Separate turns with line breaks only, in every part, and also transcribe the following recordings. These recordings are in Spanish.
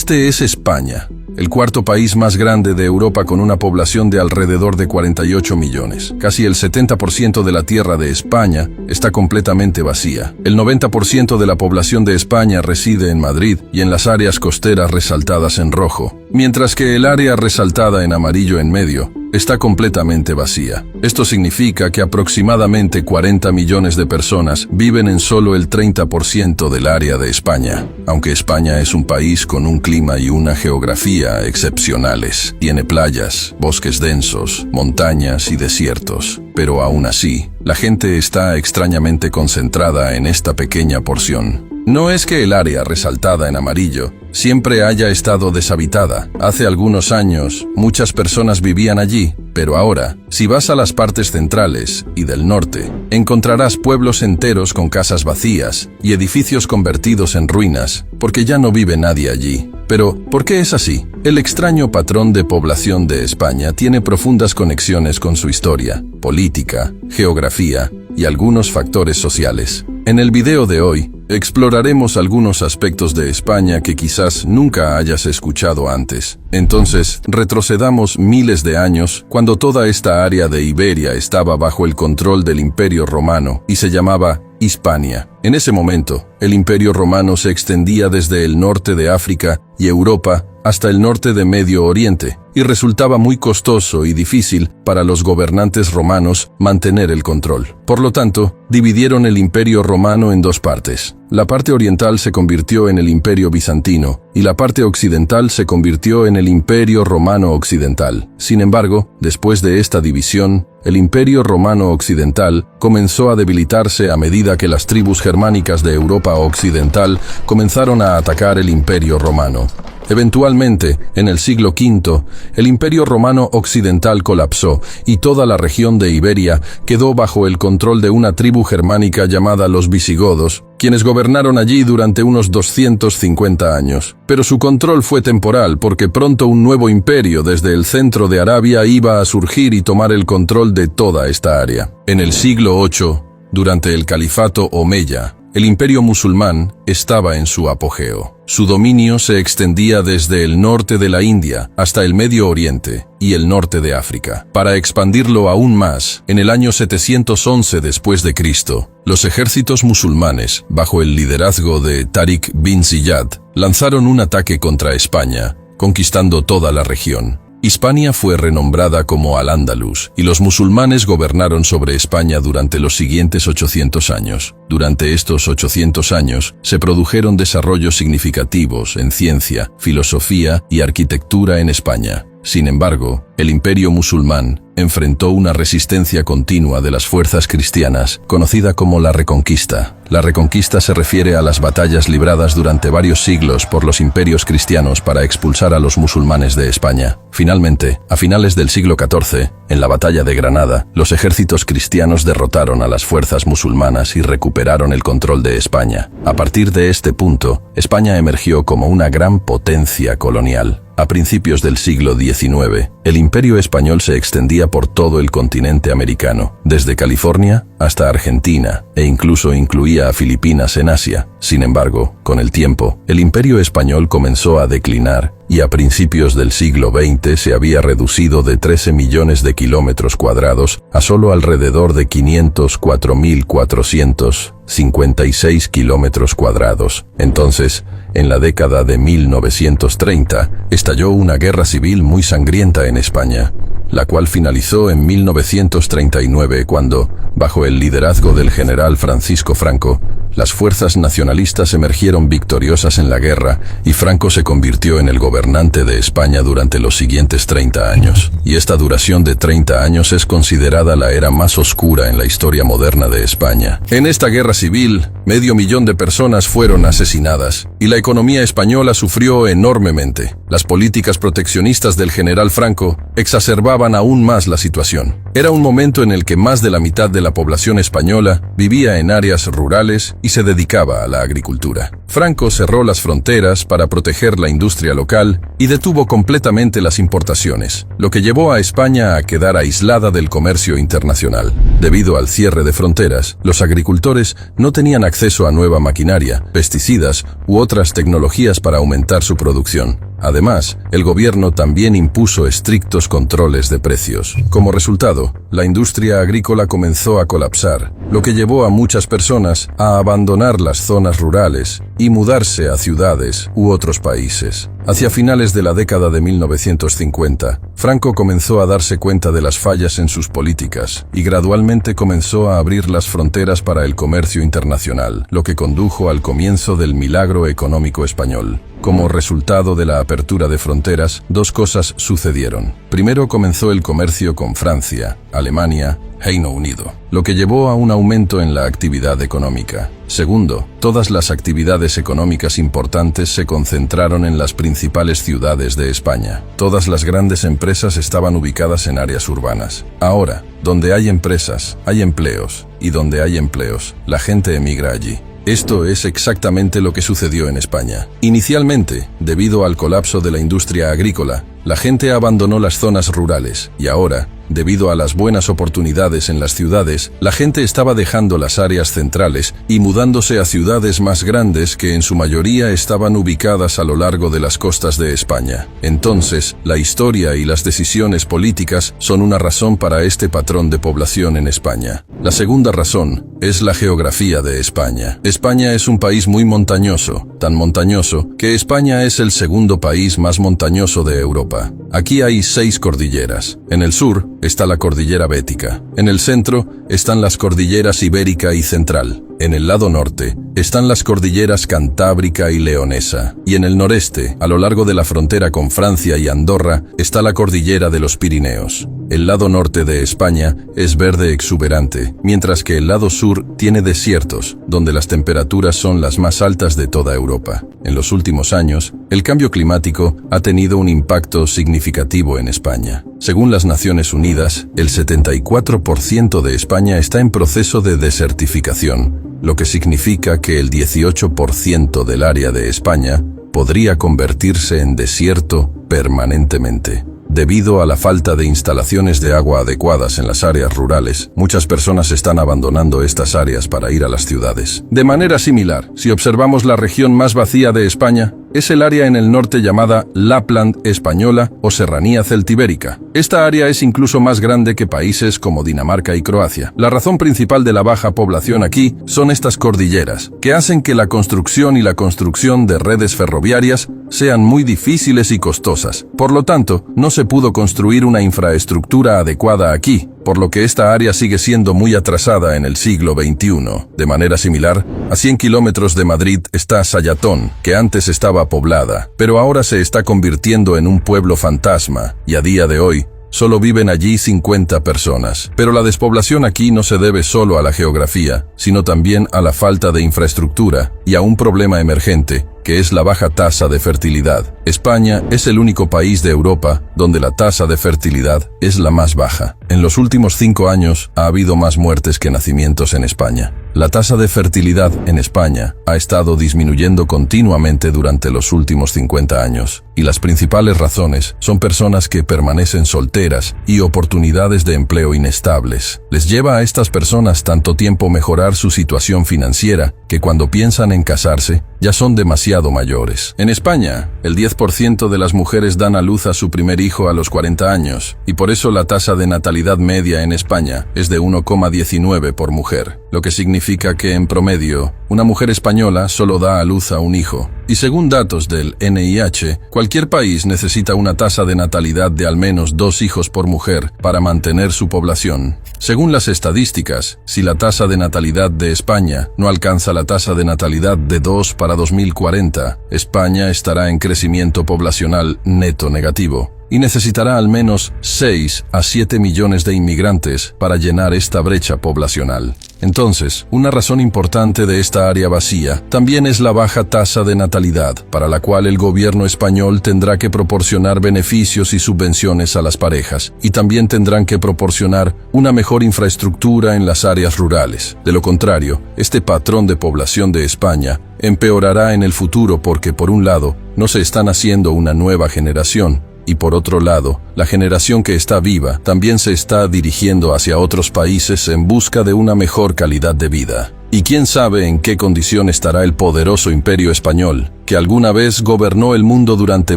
Este es España, el cuarto país más grande de Europa con una población de alrededor de 48 millones. Casi el 70% de la tierra de España está completamente vacía. El 90% de la población de España reside en Madrid y en las áreas costeras resaltadas en rojo, mientras que el área resaltada en amarillo en medio está completamente vacía. Esto significa que aproximadamente 40 millones de personas viven en solo el 30% del área de España. Aunque España es un país con un clima y una geografía excepcionales, tiene playas, bosques densos, montañas y desiertos, pero aún así, la gente está extrañamente concentrada en esta pequeña porción. No es que el área resaltada en amarillo siempre haya estado deshabitada. Hace algunos años, muchas personas vivían allí, pero ahora, si vas a las partes centrales y del norte, encontrarás pueblos enteros con casas vacías y edificios convertidos en ruinas, porque ya no vive nadie allí. Pero, ¿por qué es así? El extraño patrón de población de España tiene profundas conexiones con su historia, política, geografía y algunos factores sociales. En el video de hoy, exploraremos algunos aspectos de España que quizás nunca hayas escuchado antes. Entonces, retrocedamos miles de años, cuando toda esta área de Iberia estaba bajo el control del Imperio Romano y se llamaba Hispania. En ese momento, el Imperio Romano se extendía desde el norte de África y Europa hasta el norte de Medio Oriente, y resultaba muy costoso y difícil para los gobernantes romanos mantener el control. Por lo tanto, dividieron el Imperio Romano en dos partes. La parte oriental se convirtió en el Imperio Bizantino, y la parte occidental se convirtió en el Imperio Romano Occidental. Sin embargo, después de esta división, el Imperio Romano Occidental comenzó a debilitarse a medida que las tribus germánicas de Europa Occidental comenzaron a atacar el Imperio Romano. Eventualmente, en el siglo V, el Imperio Romano Occidental colapsó y toda la región de Iberia quedó bajo el control de una tribu germánica llamada los visigodos, quienes gobernaron allí durante unos 250 años. Pero su control fue temporal porque pronto un nuevo imperio desde el centro de Arabia iba a surgir y tomar el control de toda esta área. En el siglo VIII, durante el califato omeya, el imperio musulmán estaba en su apogeo. Su dominio se extendía desde el norte de la India hasta el Medio Oriente y el norte de África. Para expandirlo aún más, en el año 711 después de Cristo, los ejércitos musulmanes, bajo el liderazgo de Tariq bin Ziyad, lanzaron un ataque contra España, conquistando toda la región. Hispania fue renombrada como Al-Ándalus, y los musulmanes gobernaron sobre España durante los siguientes 800 años. Durante estos 800 años, se produjeron desarrollos significativos en ciencia, filosofía y arquitectura en España. Sin embargo, el imperio musulmán enfrentó una resistencia continua de las fuerzas cristianas, conocida como la Reconquista. La Reconquista se refiere a las batallas libradas durante varios siglos por los imperios cristianos para expulsar a los musulmanes de España. Finalmente, a finales del siglo XIV, en la batalla de Granada, los ejércitos cristianos derrotaron a las fuerzas musulmanas y recuperaron el control de España. A partir de este punto, España emergió como una gran potencia colonial. A principios del siglo XIX, el imperio español se extendía por todo el continente americano, desde California hasta Argentina, e incluso incluía a Filipinas en Asia. Sin embargo, con el tiempo, el imperio español comenzó a declinar, y a principios del siglo XX se había reducido de 13 millones de kilómetros cuadrados a solo alrededor de 504.456 kilómetros cuadrados. Entonces, en la década de 1930, estalló una guerra civil muy sangrienta en España, la cual finalizó en 1939 cuando, bajo el liderazgo del general Francisco Franco, las fuerzas nacionalistas emergieron victoriosas en la guerra y Franco se convirtió en el gobernante de España durante los siguientes 30 años. Y esta duración de 30 años es considerada la era más oscura en la historia moderna de España. En esta guerra civil, 500.000 de personas fueron asesinadas y la economía española sufrió enormemente. Las políticas proteccionistas del general Franco exacerbaban aún más la situación. Era un momento en el que más de la mitad de la población española vivía en áreas rurales y se dedicaba a la agricultura. Franco cerró las fronteras para proteger la industria local y detuvo completamente las importaciones, lo que llevó a España a quedar aislada del comercio internacional. Debido al cierre de fronteras, los agricultores no tenían acceso a nueva maquinaria, pesticidas u otras tecnologías para aumentar su producción. Además, el gobierno también impuso estrictos controles de precios. Como resultado, la industria agrícola comenzó a colapsar, lo que llevó a muchas personas a abandonar las zonas rurales y mudarse a ciudades u otros países. Hacia finales de la década de 1950, Franco comenzó a darse cuenta de las fallas en sus políticas y gradualmente comenzó a abrir las fronteras para el comercio internacional, lo que condujo al comienzo del milagro económico español. Como resultado de la apertura de fronteras, dos cosas sucedieron. Primero comenzó el comercio con Francia, Alemania, Reino Unido, lo que llevó a un aumento en la actividad económica. Segundo, todas las actividades económicas importantes se concentraron en las principales ciudades de España. Todas las grandes empresas estaban ubicadas en áreas urbanas. Ahora, donde hay empresas, hay empleos, y donde hay empleos, la gente emigra allí. Esto es exactamente lo que sucedió en España. Inicialmente, debido al colapso de la industria agrícola, la gente abandonó las zonas rurales y ahora, debido a las buenas oportunidades en las ciudades, la gente estaba dejando las áreas centrales y mudándose a ciudades más grandes que en su mayoría estaban ubicadas a lo largo de las costas de España. Entonces, la historia y las decisiones políticas son una razón para este patrón de población en España. La segunda razón es la geografía de España. España es un país muy montañoso, tan montañoso que España es el segundo país más montañoso de Europa. Aquí hay 6 cordilleras. En el sur está la cordillera Bética. En el centro están las cordilleras Ibérica y Central. En el lado norte están las cordilleras Cantábrica y Leonesa. Y en el noreste, a lo largo de la frontera con Francia y Andorra, está la cordillera de los Pirineos. El lado norte de España es verde exuberante, mientras que el lado sur tiene desiertos, donde las temperaturas son las más altas de toda Europa. En los últimos años, el cambio climático ha tenido un impacto significativo en España. Según las Naciones Unidas, el 74% de España está en proceso de desertificación, lo que significa que el 18% del área de España podría convertirse en desierto permanentemente. Debido a la falta de instalaciones de agua adecuadas en las áreas rurales, muchas personas están abandonando estas áreas para ir a las ciudades. De manera similar, si observamos la región más vacía de España, es el área en el norte llamada Lapland española o Serranía celtibérica. Esta área es incluso más grande que países como Dinamarca y Croacia. La razón principal de la baja población aquí son estas cordilleras, que hacen que la construcción de redes ferroviarias sean muy difíciles y costosas. Por lo tanto, no se pudo construir una infraestructura adecuada aquí, por lo que esta área sigue siendo muy atrasada en el siglo XXI. De manera similar, a 100 kilómetros de Madrid está Sayatón, que antes estaba poblada, pero ahora se está convirtiendo en un pueblo fantasma, y a día de hoy, solo viven allí 50 personas. Pero la despoblación aquí no se debe solo a la geografía, sino también a la falta de infraestructura y a un problema emergente, que es la baja tasa de fertilidad. España es el único país de Europa donde la tasa de fertilidad es la más baja. En los últimos 5 años ha habido más muertes que nacimientos en España. La tasa de fertilidad en España ha estado disminuyendo continuamente durante los últimos 50 años, y las principales razones son personas que permanecen solteras y oportunidades de empleo inestables. Les lleva a estas personas tanto tiempo mejorar su situación financiera que cuando piensan en casarse, ya son demasiado mayores. En España, el 10% de las mujeres dan a luz a su primer hijo a los 40 años, y por eso la tasa de natalidad media en España es de 1,19 por mujer, lo que significa que en promedio, una mujer española solo da a luz a un hijo. Y según datos del NIH, cualquier país necesita una tasa de natalidad de al menos 2 hijos por mujer para mantener su población. Según las estadísticas, si la tasa de natalidad de España no alcanza la tasa de natalidad de 2 para 2040, España estará en crecimiento poblacional neto negativo y necesitará al menos 6 a 7 millones de inmigrantes para llenar esta brecha poblacional. Entonces, una razón importante de esta área vacía también es la baja tasa de natalidad, para la cual el gobierno español tendrá que proporcionar beneficios y subvenciones a las parejas, y también tendrán que proporcionar una mejor infraestructura en las áreas rurales. De lo contrario, este patrón de población de España empeorará en el futuro porque, por un lado, no se está haciendo una nueva generación, y por otro lado, la generación que está viva también se está dirigiendo hacia otros países en busca de una mejor calidad de vida. Y quién sabe en qué condición estará el poderoso imperio español, que alguna vez gobernó el mundo durante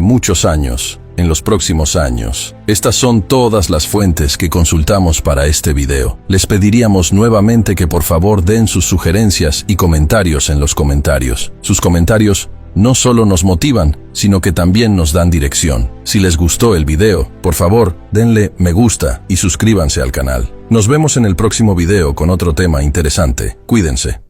muchos años, en los próximos años. Estas son todas las fuentes que consultamos para este video. Les pediríamos nuevamente que por favor den sus sugerencias y comentarios en los comentarios. Sus comentarios no solo nos motivan, sino que también nos dan dirección. Si les gustó el video, por favor, denle me gusta y suscríbanse al canal. Nos vemos en el próximo video con otro tema interesante. Cuídense.